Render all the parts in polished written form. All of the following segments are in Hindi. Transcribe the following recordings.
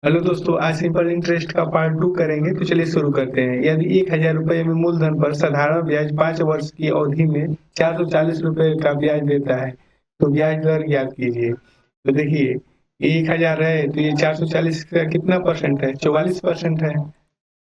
हेलो दोस्तों, आज सिंपल इंटरेस्ट का पार्ट 2 करेंगे। तो चलिए शुरू करते हैं। यदि 1000 रुपये में मूलधन पर साधारण ब्याज 5 वर्ष की अवधि में 440 रुपये का ब्याज देता है, तो ब्याज दर ज्ञात कीजिए। तो देखिए, 1000 है तो ये 440 का कितना परसेंट है? 44% है।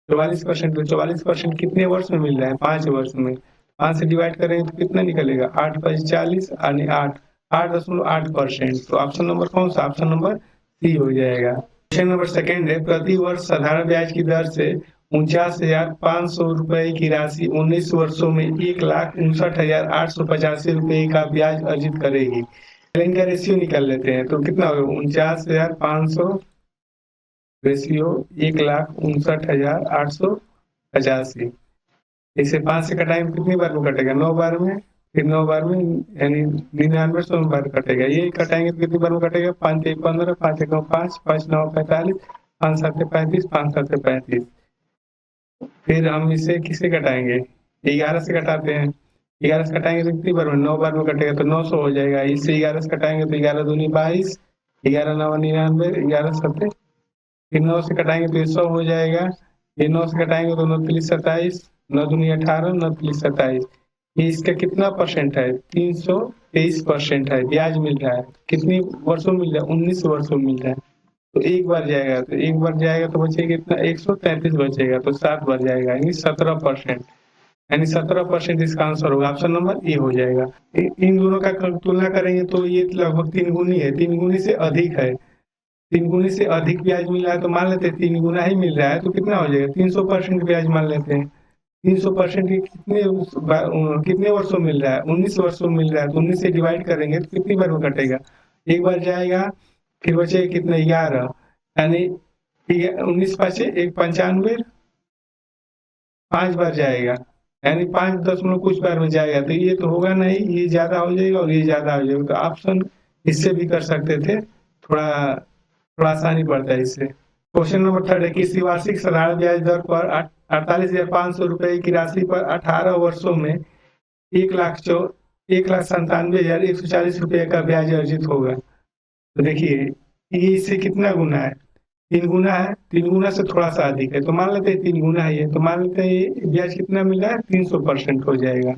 44%, तो 44% कितने वर्ष में मिल रहा है? 5 वर्ष में। 5 से डिवाइड करेंगे तो कितना निकलेगा? 8 5 40 यानी 8.8%। तो ऑप्शन नंबर कौन सा? ऑप्शन नंबर सी हो जाएगा। क्वेश्चन नंबर सेकंड है, प्रति वर्ष साधारण ब्याज की दर से 49,500 रुपए की राशि 19 वर्षों में 1,59,885 रुपए का ब्याज अर्जित करेगी। इनका रेशियो निकाल लेते हैं। तो कितना होगा? 49,500 रेशियो 1,59,885। इसे 5 से कटाएंगे कितनी बार में कटेगा? 9 बार में। फिर 9 बार में यानी 99 बार कटेगा। ये कटाएंगे तो कितनी बार में कटेगा? 5 1 15, 5 1 9 5, 5 9 45, 5 7 35, 5 7 35। फिर हम इसे किससे कटाएंगे? 11 से कटाते हैं। 11 से कटाएंगे तो कितनी बार में? 9 बार में कटेगा तो 900 हो जाएगा। इससे 11 से कटाएंगे तो 11 दूनी 22, 11 9 99, 11 7, फिर 9 से कटाएंगे तो ये 100 हो जाएगा। ये 9 से कटाएंगे तो 9 3 27, 9 दूनी 18, 9 3 27। ये इसका कितना परसेंट है? 323% है। ब्याज मिल रहा है कितनी वर्षों में मिल रहा है? 19 वर्षों में मिल रहा है। तो एक बार जाएगा तो बचेगा कितना? 133 बचेगा। तो 7 बार जाएगा यानी 17%। यानी 17% इसका आंसर होगा। ऑप्शन नंबर ए हो जाएगा। इन दोनों का तुलना करेंगे तो ये लगभग 3 गुनी है। 3 गुनी से अधिक है। 3 गुनी से अधिक ब्याज मिल रहा है तो मान लेते हैं 3 गुना ही मिल रहा है तो कितना हो जाएगा? 300% ब्याज मान लेते हैं। 300% की कितने वर्षों मिल रहा है? 19 वर्षों मिल रहा है। तो 19 से डिवाइड करेंगे तो कितनी बार में कटेगा? एक बार जाएगा। फिर बचेगा कितने? 11, यानी 19 पाँच एक 95, 5 बार जाएगा यानी 5 दशमलव कुछ बार में जाएगा। तो ये तो होगा नहीं, ये ज्यादा हो जाएगा और ये ज्यादा हो जाएगा। तो ऑप्शन इससे भी कर सकते थे। थोड़ा थोड़ा आसानी पड़ता है इससे। क्वेश्चन नंबर थर्ड है, किसी वार्षिक साधारण ब्याज दर पर 48,500 रुपए की राशि पर 18 वर्षों में 1,97,140 रुपए का ब्याज अर्जित होगा। तो देखिए, ये इससे कितना गुना है? 3 गुना है। 3 गुना से थोड़ा सा अधिक है तो मान लेते हैं 3 गुना है। तो मान लेते हैं ब्याज कितना मिल रहा है? 300% हो जाएगा।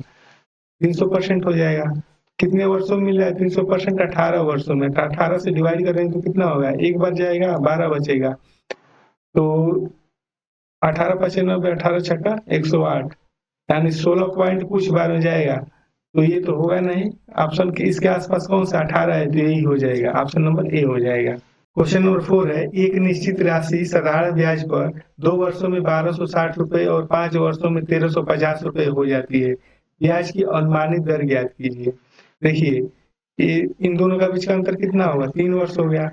300% हो जाएगा। कितने वर्षों में मिल रहा है 300%? 18 वर्षों में। 18 से डिवाइड करेंगे तो कितना होगा? एक बार जाएगा, 12 बचेगा। तो 18 पचे 90, 18 छक्का 108, यानी 16 पॉइंट कुछ बार में जाएगा। तो ये तो होगा नहीं। ऑप्शन के इसके आसपास कौन सा 18 है? तो यही हो जाएगा। ऑप्शन नंबर ए हो जाएगा। क्वेश्चन नंबर 4 है, एक निश्चित राशि साधारण ब्याज पर 2 वर्षों में 1260 रुपए और 5 वर्षों में 1350 रुपए हो जाती है। ब्याज की अनुमानित दर ज्ञात कीजिए। देखिए, ये इन दोनों का बीच का अंतर कितना होगा? 3 वर्ष हो गया।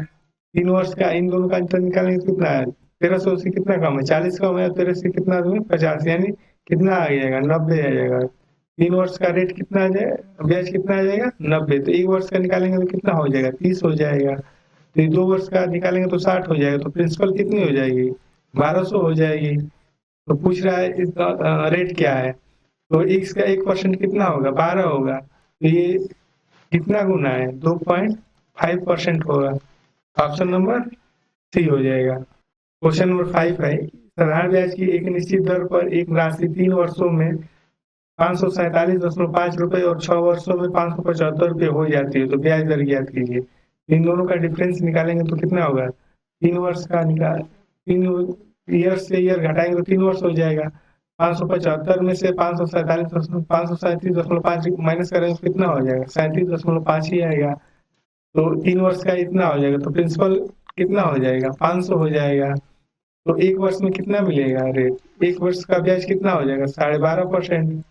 3 वर्ष का इन दोनों का अंतर निकालेंगे तो कितना है? 1300 से कितना कम है? 40 कम है। 13 से कितना दूंगे? 50, यानी कितना आ जाएगा? 90 आ जाएगा। 3 वर्ष का रेट कितना आ जाएगा? ब्याज कितना आ जाएगा? 90। तो 1 वर्ष का निकालेंगे तो कितना हो जाएगा? 30 हो जाएगा। तो 2 वर्ष का निकालेंगे तो 60 हो जाएगा। तो प्रिंसिपल कितनी हो जाएगी? 1200 हो जाएगी। तो पूछ रहा है इसका रेट क्या है? तो इसका 1% कितना होगा? 12 होगा। तो ये कितना गुना है? 2.5% होगा। ऑप्शन नंबर सी हो जाएगा। क्वेश्चन नंबर 5 है, साधारण ब्याज की एक निश्चित दर पर एक राशि 3 वर्षों में 547.5 रुपए और 6 वर्षों में 575 रुपए हो जाती है। तो ब्याज दर ज्ञात कीजिए। इन दोनों का डिफरेंस निकालेंगे तो कितना होगा? 3 वर्ष का निकाल 3 ईयर से ईयर घटाएंगे तो 3 वर्ष हो जाएगा। 575 में से 537.5 माइनस करेंगे तो कितना हो जाएगा? 37.5 ही आएगा। तो 3 वर्ष का इतना हो जाएगा। तो प्रिंसिपल कितना हो जाएगा? 500 हो जाएगा। तो 1 वर्ष में कितना मिलेगा रेट? 1 वर्ष का ब्याज कितना हो जाएगा? 12.5%।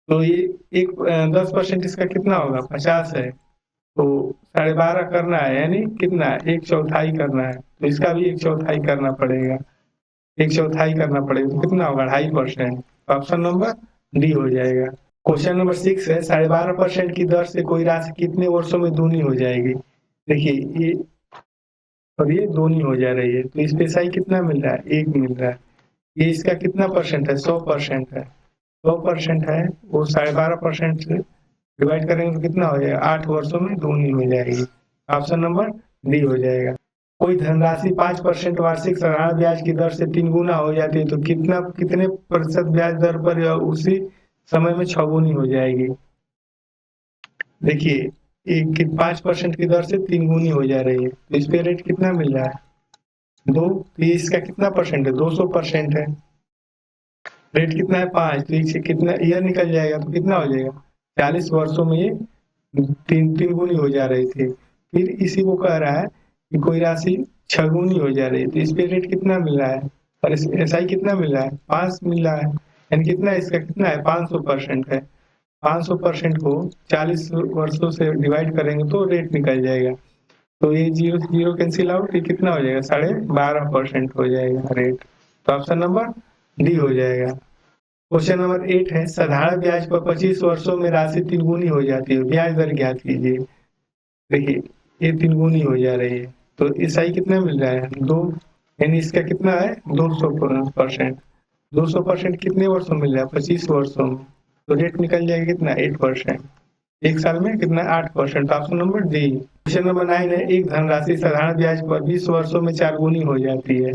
तो ये एक 10% इसका कितना होगा? 50 है। तो 12.5 करना है यानी कितना? 1/4 करना है। तो इसका भी 1/4 करना पड़ेगा। 1/4 करना पड़ेगा तो कितना होगा? 2.5%। ऑप्शन नंबर डी हो जाएगा। क्वेश्चन नंबर 6 है, 12.5% की दर से कोई राशि कितने वर्षों में दूनी हो जाएगी? देखिए, ये और ये दूनी हो जा रही है। तो इस पे सही कितना मिल रहा है? 1 मिल रहा है। ये इसका कितना परसेंट है? 100% है। 100% है। वो 12.5% से डिवाइड करेंगे तो कितना हो जाएगा? 8 वर्षों में दूनी हो जाएगी। ऑप्शन नंबर डी हो जाएगा। कोई धनराशि 5% वार्षिक साधारण ब्याज की दर से 3 गुना हो जाती है तो कितने प्रतिशत ब्याज दर पर यह उसी समय में 6 गुनी हो जाएगी। देखिए, 5% की दर से 3 गुनी हो जा रही है तो इस पे रेट कितना मिल रहा है? 2। तो ये इसका कितना परसेंट है? 200% है। रेट कितना है? 5। तो इससे कितना ईयर निकल जाएगा तो कितना हो जाएगा? 40 वर्षों में ये तीन गुनी हो जा रही थी। फिर इसी को कह रहा है कि कोई राशि 6 गुनी हो जा रही है तो इस पे रेट कितना मिल रहा है? और एसआई कितना मिल रहा है? 5 मिल रहा है। यानी कितना इसका कितना है? 500% है। 500% को 40 वर्षों से डिवाइड करेंगे तो रेट निकल जाएगा। तो ये जीरो जीरो कैंसिल आउट, ये कितना हो जाएगा? 12.5% हो जाएगा रेट। तो ऑप्शन नंबर डी हो जाएगा। क्वेश्चन नंबर 8 है, साधारण ब्याज पर 25 वर्षों में राशि 3 गुनी हो जाती है, ब्याज दर ज्ञात कीजिए। देखिए, ये 3 गुनी हो जा रही है तो एसआई कितना मिल रहा है? 2। यानी इसका कितना है? 200%। 200% कितने वर्षों में मिल रहा है? 25 वर्षों में। तो रेट निकल जाएगा कितना? 8%। एक साल में कितना? 8%। Option number D. Question number 9 है, एक धनराशि साधारण ब्याज पर 20 वर्षों में 4 गुनी हो जाती है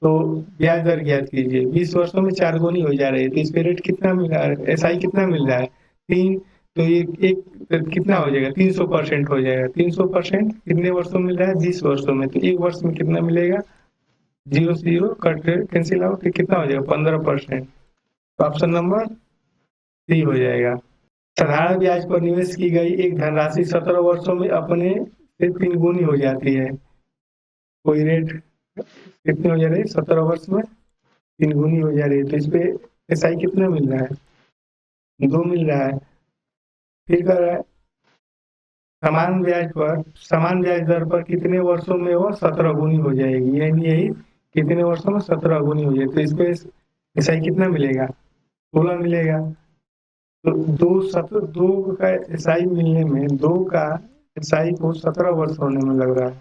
तो ब्याज दर ज्ञात कीजिए। 20 वर्षों में 4 गुनी हो जा रही है तो इस पे रेट कितना मिल रहा है? एसआई कितना मिल रहा है? 3। तो ये एक कितना हो जाएगा? 300% हो जाएगा। 300% कितने वर्षों में मिल रहा है? 20 वर्षों में। तो एक वर्ष में कितना मिलेगा? 0 से 0 कट कैंसिल आउट, कितना हो जाएगा? 15%। तो ऑप्शन नंबर सी हो जाएगा। साधारण ब्याज पर निवेश की गई एक धनराशि 17 वर्षों में अपने से 3 गुनी हो जाती है। कोई रेट कितनी हो जा रही है? 17 वर्ष में 3 गुनी हो जा रही है तो इस पे एसआई कितना मिल रहा है? 2 मिल रहा है। फिर कह रहा है समान ब्याज दर पर कितने वर्षों में वो 17 गुनी हो जाएगी। यानी यही कितने वर्षों में 17 गुनी हो जाएगी तो इस पे एसआई कितना मिलेगा? 16 मिलेगा। तो 2 का एसआई मिलने में 2 का एसआई को 17 वर्ष होने में लग रहा है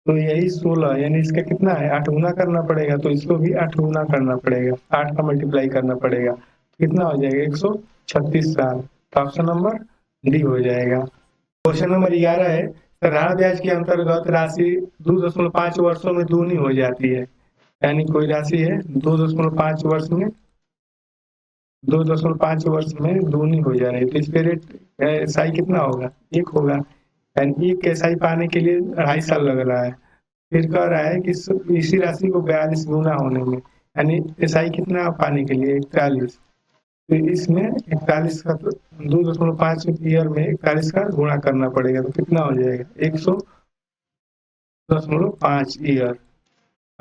तो यही 16, यानी इसका कितना है? 8 गुना करना पड़ेगा तो इसको भी 8 गुना करना पड़ेगा, 8 का मल्टीप्लाई करना पड़ेगा। कितना हो जाएगा? 136 साल। तो ऑप्शन नंबर डी हो जाएगा। क्वेश्चन नंबर 11 है, साधारण ब्याज के अंतर्गत राशि 2.5 वर्षों में दूनी हो जाती है। यानी कोई राशि है 2.5 वर्ष में 2.5 वर्ष में दूनी हो जा रही है तो इस पे रेट एसआई कितना होगा? 1 होगा। यानी एक एसआई पाने के लिए 2.5 साल लग रहा है। फिर कह रहा है कि इसी राशि को 42 गुना होने में, यानी एसआई कितना पाने के लिए? 41। तो इसमें 41 का 2.5 ईयर में 41 का गुणा करना पड़ेगा तो कितना हो जाएगा? 100.5 ईयर।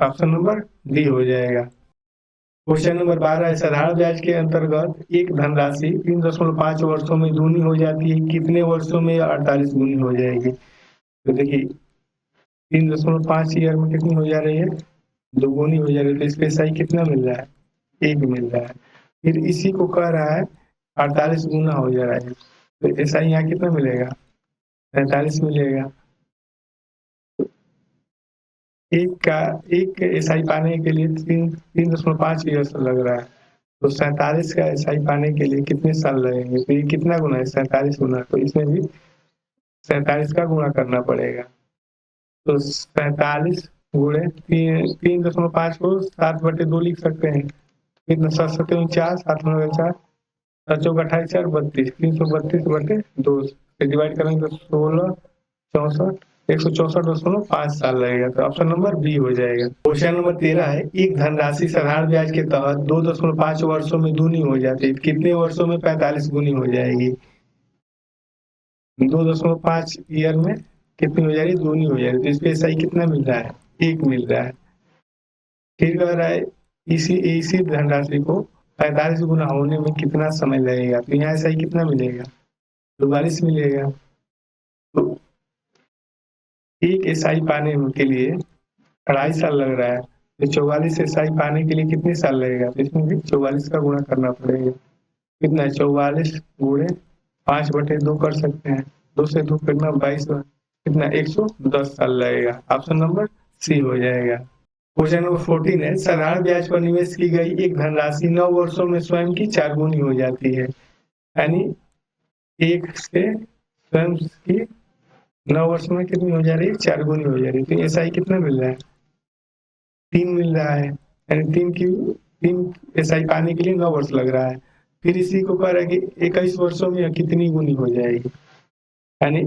ऑप्शन नंबर डी हो जाएगा। क्वेश्चन नंबर 12 है, साधारण ब्याज के अंतर्गत एक धनराशि 3.5 वर्षों में दूनी हो जाती है, कितने वर्षों में 48 गुनी हो जाएगी? तो देखिए 3.5 ईयर में कितनी हो जा रही है? 2 गुनी हो जा रही है तो इसका एसआई कितना मिल रहा है? 1 मिल रहा है। फिर इसी को कह रहा है 48 गुना हो जा रहा है तो एसआई यहाँ कितना मिलेगा? 47 मिलेगा। एक एसआई पाने के लिए 3.5 ईयर लग रहा है तो 47 का एसआई पाने के लिए कितने साल लगेंगे? तो ये कितना गुना है? 47 गुना। तो इसमें भी 47 का गुणा करना पड़ेगा तो 47 गुणे 3.5 को 7/2 लिख सकते हैं। कितना? 7×7 = 4, 7×4 7×4 = 28, 4 32, 332/2 से डिवाइड करेंगे तो 16 64 164.5 साल लगेगा तो ऑप्शन नंबर बी हो जाएगा। क्वेश्चन नंबर 13 है, एक धनराशि साधारण ब्याज के तहत 2.5 वर्षों में दूनी हो जाती है, कितने वर्षों में 45 गुनी हो जाएगी? 2.5 ईयर में कितनी हो जा रही है? दूनी हो जा रही है तो इस पे एसआई कितना मिल रहा है? 1 मिल रहा है। फिर कह रहा है इसी धनराशि को 45 गुना होने में कितना समय लगेगा? तो यहाँ एसआई कितना मिलेगा? 44 मिलेगा। तो एक एसआई पाने के लिए 2.5 साल लग रहा है तो 44 एसआई पाने के लिए कितने साल लगेगा? तो इसमें भी 44 का गुणा करना पड़ेगा। कितना है? 44 गुणे 5/2 कर सकते हैं। 2 से 2 करना 22, कितना? 110 साल लगेगा। ऑप्शन नंबर सी हो जाएगा। क्वेश्चन नंबर 14 है, साधारण ब्याज पर निवेश की गई एक धनराशि 9 वर्षों में स्वयं की 4 गुनी हो जाती है। यानी एक से स्वयं की 9 वर्ष में कितनी हो जा रही है? 4 गुनी हो जा रही है। तो एसआई कितना मिल रहा है? 3 मिल रहा है, यानी 3 एसआई पाने के लिए 9 वर्ष लग रहा है। फिर इसी को कह रहा है कि 21 वर्षों में कितनी गुनी हो जाएगी, यानी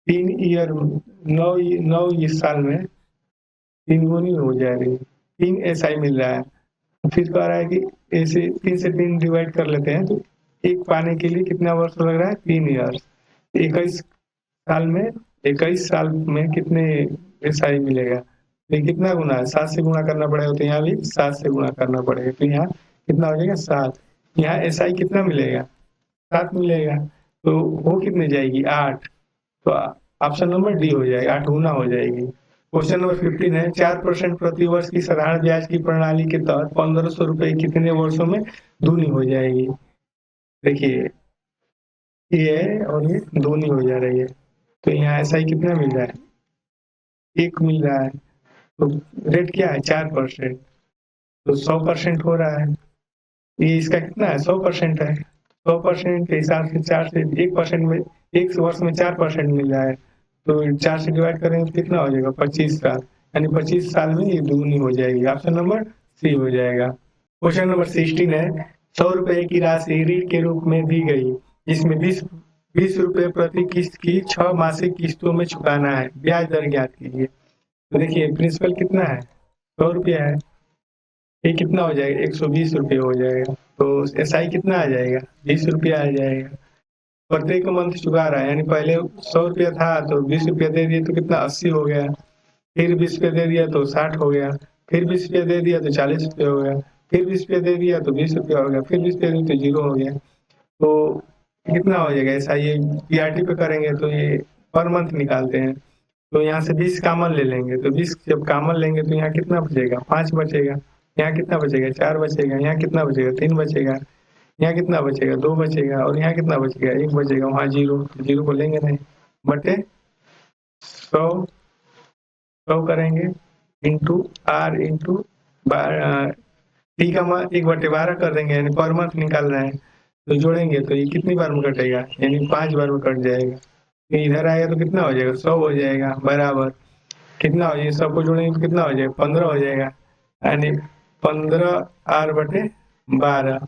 3 ईयर 9 इस साल में 3 गुनी हो जा रही है। 3 एसआई मिल रहा है। फिर कह रहा है कि ऐसे 3 से 3 डिवाइड कर लेते हैं, तो एक पाने के लिए कितना वर्ष लग रहा है? 3 ईयर्स। 21 साल में 21 साल में कितने एसआई मिलेगा? तो ये कितना गुना है? 7 से गुणा करना पड़ेगा, तो यहाँ भी 7 से गुणा करना पड़ेगा। तो यहाँ कितना हो जाएगा? 7। यहाँ एसआई कितना मिलेगा? 7 मिलेगा। तो वो कितने जाएगी? 8। तो ऑप्शन नंबर डी हो जाएगा, 8 गुना हो जाएगी। क्वेश्चन नंबर 15 है, 4% प्रति वर्ष की साधारण ब्याज की प्रणाली के तहत 1500 रुपए कितने वर्षों में दूनी हो जाएगी? देखिए, ये है और ये दूनी हो जा रही है। तो यहाँ एसआई कितना मिल रहा है? 1 मिल रहा है। तो रेट क्या है? 4%। तो 100% हो रहा है। ये इसका कितना है? 100% है। 100% के हिसाब से 4 से 1% में 1 वर्ष में 4% मिल रहा है। तो 4 से डिवाइड करेंगे तो कितना हो जाएगा? 25 साल, यानी 25 साल में ये दुगनी हो जाएगी। ऑप्शन नंबर सी हो जाएगा। क्वेश्चन नंबर 16 है, 100 रुपए की राशि ऋण के रूप में दी गई, जिसमें 20 रुपए प्रति किस्त की 6 मासिक किस्तों में चुकाना है। ब्याज दर ज्ञात कीजिए। तो देखिए, प्रिंसिपल कितना है? 100 रुपया है। ये कितना हो जाएगा? 120 रुपये हो जाएगा। तो एसआई कितना आ जाएगा? 20 रुपया आ जाएगा। प्रत्येक मंथ चुका रहा है, यानी पहले 100 रुपया था तो 20 रुपया दे दिए तो कितना? 80 हो गया। फिर 20 रुपया दे दिया तो 60 हो गया। फिर 20 रुपया दे दिया तो 40 रुपये हो गया। फिर 20 रुपया दे दिया तो 20 रुपया हो गया। फिर 20 रुपया दे दिया तो 0 हो गया। तो कितना हो जाएगा? ऐसा ये पीआरटी पे करेंगे तो ये पर मंथ निकालते हैं। तो यहाँ से 20 कॉमन ले लेंगे, तो 20 जब कॉमन लेंगे तो यहाँ कितना बचेगा? 5 बचेगा। यहाँ कितना बचेगा? 4 बचेगा। यहाँ कितना बचेगा? 3 बचेगा। यहाँ कितना बचेगा? 2 बचेगा। और यहाँ कितना बचेगा? 1 बचेगा। वहाँ 0, 0 को लेंगे नहीं, बटे 100 करेंगे इंटू आर इंटू टी का मान 1/12 कर देंगे, यानी पर मंथ निकाल रहे हैं। तो जोड़ेंगे तो ये कितनी बार में कटेगा? यानी 5 बार में कट जाएगा। तो इधर आएगा तो कितना हो जाएगा? 100 हो जाएगा, बराबर कितना हो जाएगा? सबको जोड़ेंगे तो कितना हो जाएगा? 15 हो जाएगा, यानी 15 आर बटे 12।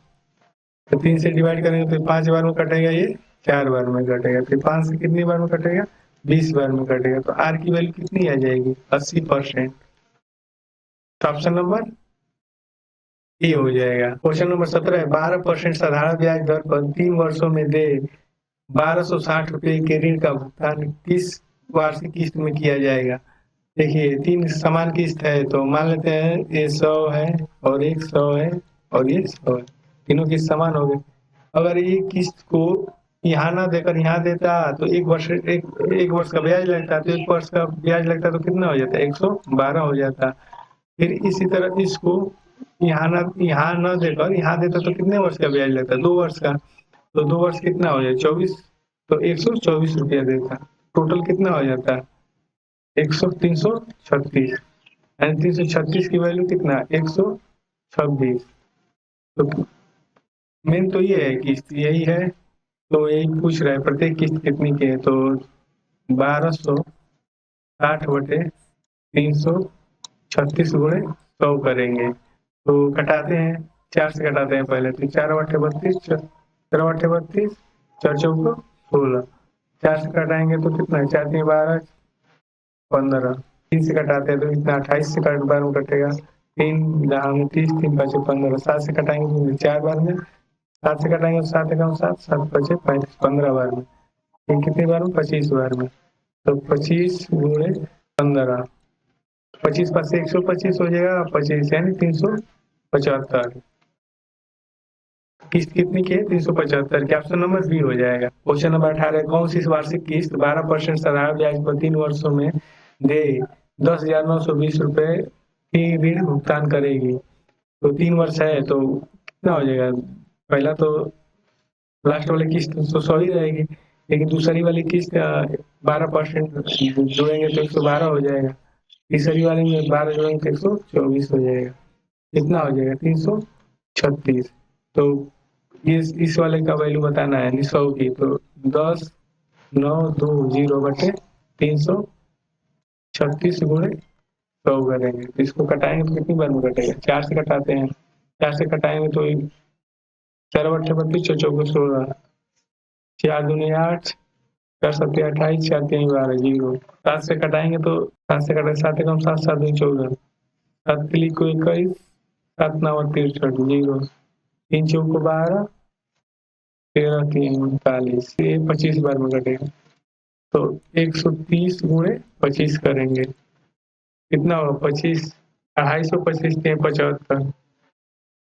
तो 3 से डिवाइड करेंगे तो 5 बार में कटेगा, ये 4 बार में कटेगा। फिर 5 से कितनी बार में कटेगा? 20 बार में कटेगा। तो आर की वैल्यू कितनी आ जाएगी? 80%। तो ऑप्शन नंबर ए हो जाएगा। क्वेश्चन नंबर 17 है, 12% साधारण ब्याज दर पर 3 वर्षों में दे 1260 रुपए के ऋण का भुगतान किस वार्षिक किस्त में किया जाएगा? देखिए, 3 समान किस्त है, तो मान लेते हैं ये 100 है और एक 100 है और ये 100 है। तीनों किस्त समान हो गए। अगर ये किस्त को यहाँ ना देकर यहाँ देता तो एक वर्ष का ब्याज लगता, तो 1 वर्ष का ब्याज लगता तो कितना हो जाता? 112 हो जाता। फिर इसी तरह इसको यहाँ न देकर यहाँ देता तो कितने वर्ष का ब्याज लगता? 2 वर्ष का। तो 2 वर्ष कितना हो जाए? 24। तो 124 रुपया देता। टोटल कितना हो जाता? 336, यानी 336 की वैल्यू कितना? 126। तो मेन तो ये है, किस्त यही है। तो यही पूछ रहा है प्रत्येक किस्त कितनी की है। तो 1260 बटे 336 गुणे 100 करेंगे। तो कटाते हैं, 4 से कटाते हैं पहले। तो 4 बटे 32, 4 बटे 32, 4 चौको 16। 4 से कटाएंगे तो कितना है? 4 3 12, 15। 3 से कटाते हैं तो इतना 28 से बार में कटेगा। 3 29, 3 5 15। 7 से कटाएंगे तो 4 बार में। 7 से कटाएंगे तो 7 एकम 7, 7 5 35, 15 बार में। ये कितनी बार में? 25 बार में। तो 25 गुणे 15, 25 पास 125 हो जाएगा, 25 यानी 375। किस्त कितनी की है? 375 के। ऑप्शन नंबर बी हो जाएगा। क्वेश्चन नंबर 18, कौन सी वार्षिक किस्त 12% साधारण ब्याज पर 3 वर्षों में दे 10,920 रुपए की ऋण भुगतान करेगी? तो 3 वर्ष है तो कितना हो जाएगा? पहला तो लास्ट वाली किस्त तो 100 ही रहेगी, लेकिन दूसरी वाली किस्त 12% जोड़ेंगे तो 112 हो जाएगा। तीसरी वाली में 12 जोड़ेंगे तो 124 हो जाएगा। कितना हो जाएगा? 336। तो इस वाले का वैल्यू बताना है, 100 की। तो 10 920/336 गुणे 100 करेंगे। तो इसको कटाएंगे तो कितनी बार में कटेगा? 4 से कटाते हैं, 4 से कटाएंगे तो 4 बट्टे 32, 4 चौके 16, 4 दूनी 8, 4 सत्ते 28, 4 तीन 12, 0। 7 से कटाएंगे तो 7 से कटाए 7 एकम 7, 7 दूनी 14, 7 तिली को 21, 7 नौ 63, 0, 3 चौको 12, 13 3 39, ये 25 बार में कटेगा। तो 130 गुणे 25 करेंगे, कितना होगा? 25, 250, 25 75,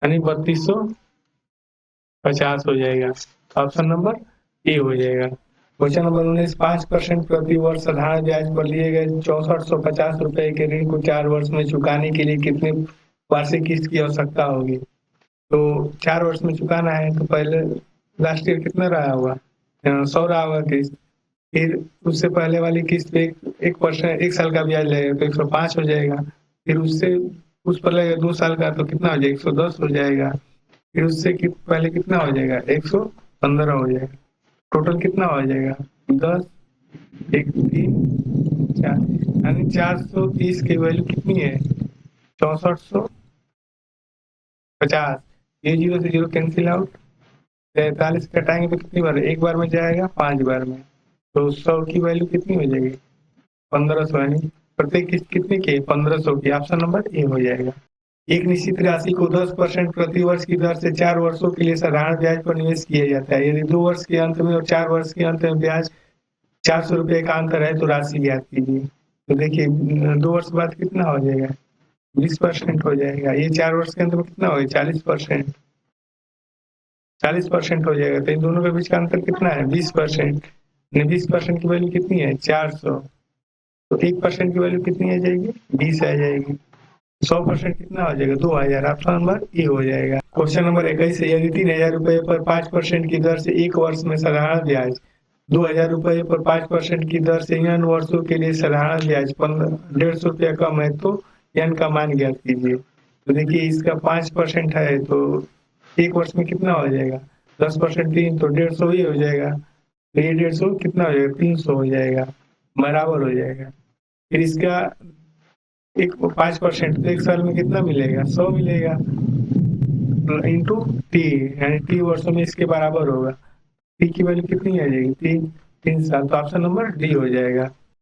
यानी 3250 हो जाएगा। ऑप्शन नंबर ए हो जाएगा। क्वेश्चन नंबर 19, 5% प्रति वर्ष साधारण ब्याज पर लिए गए 6450 रुपए के ऋण को 4 वर्ष में चुकाने के लिए कितने वार्षिक किस्त की आवश्यकता होगी? तो 4 वर्ष में चुकाना है तो पहले लास्ट ईयर कितना रहा होगा? 100 रहा होगा किस्त। फिर उससे पहले वाली किस्त पे 1% 1 साल का ब्याज लगेगा तो 105 हो जाएगा। फिर उससे उस पर लगेगा 2 साल का तो कितना हो जाएगा? 110 हो जाएगा। फिर उससे पहले कितना हो जाएगा? 115 हो जाएगा। टोटल कितना हो जाएगा? 10, 1 3 4, यानी 430 की वैल्यू कितनी है? 6450। ये 0 से 0 कैंसिल आउट। 43 कटाएंगे तो कितनी बार? एक बार में जाएगा, 5 बार में। तो 100 की वैल्यू कितनी हो जाएगी? 1500, यानी प्रत्येक किस्त कितने की? 1500 की। ऑप्शन नंबर ए हो जाएगा। एक निश्चित राशि को 10% प्रति वर्ष की दर से 4 वर्षों के लिए साधारण ब्याज पर निवेश किया जाता है। यदि 2 वर्ष के अंत में और 4 वर्ष के अंत में ब्याज 400 रुपए का अंतर है तो राशि ज्ञात कीजिए। तो देखिए 2 वर्ष बाद कितना हो जाएगा? 20% हो जाएगा। ये 4 वर्ष के अंत में कितना होगा? 40%, 40% हो जाएगा। तो इन दोनों के बीच का अंतर कितना है? 20%। 20% की वैल्यू कितनी है? 400। तो 1% की वैल्यू कितनी आ जाएगी? 20 आ जाएगी। 100% कितना हो जाएगा? 2000। ऑप्शन नंबर ए हो जाएगा। क्वेश्चन नंबर 21 है, यदि 3000 रुपए पर 5% की दर से 1 वर्ष में साधारण ब्याज 2000 रुपए पर 5% की दर से n वर्षों के लिए साधारण ब्याज 150 रुपया कम है तो n का मान ज्ञात कीजिए। तो देखिए इसका 5% है तो 1 वर्ष में कितना हो जाएगा? 10% 3 तो 150 ही हो जाएगा। तो ये 150 कितना हो जाएगा? 300 हो जाएगा, बराबर हो जाएगा। फिर इसका एक 5% तो 1 साल में कितना मिलेगा? 100 मिलेगा इंटू टी, यानी टी वर्षों में इसके बराबर होगा। टी की वैल्यू कितनी आ जाएगी? 3 साल। तो ऑप्शन नंबर डी हो जाएगा।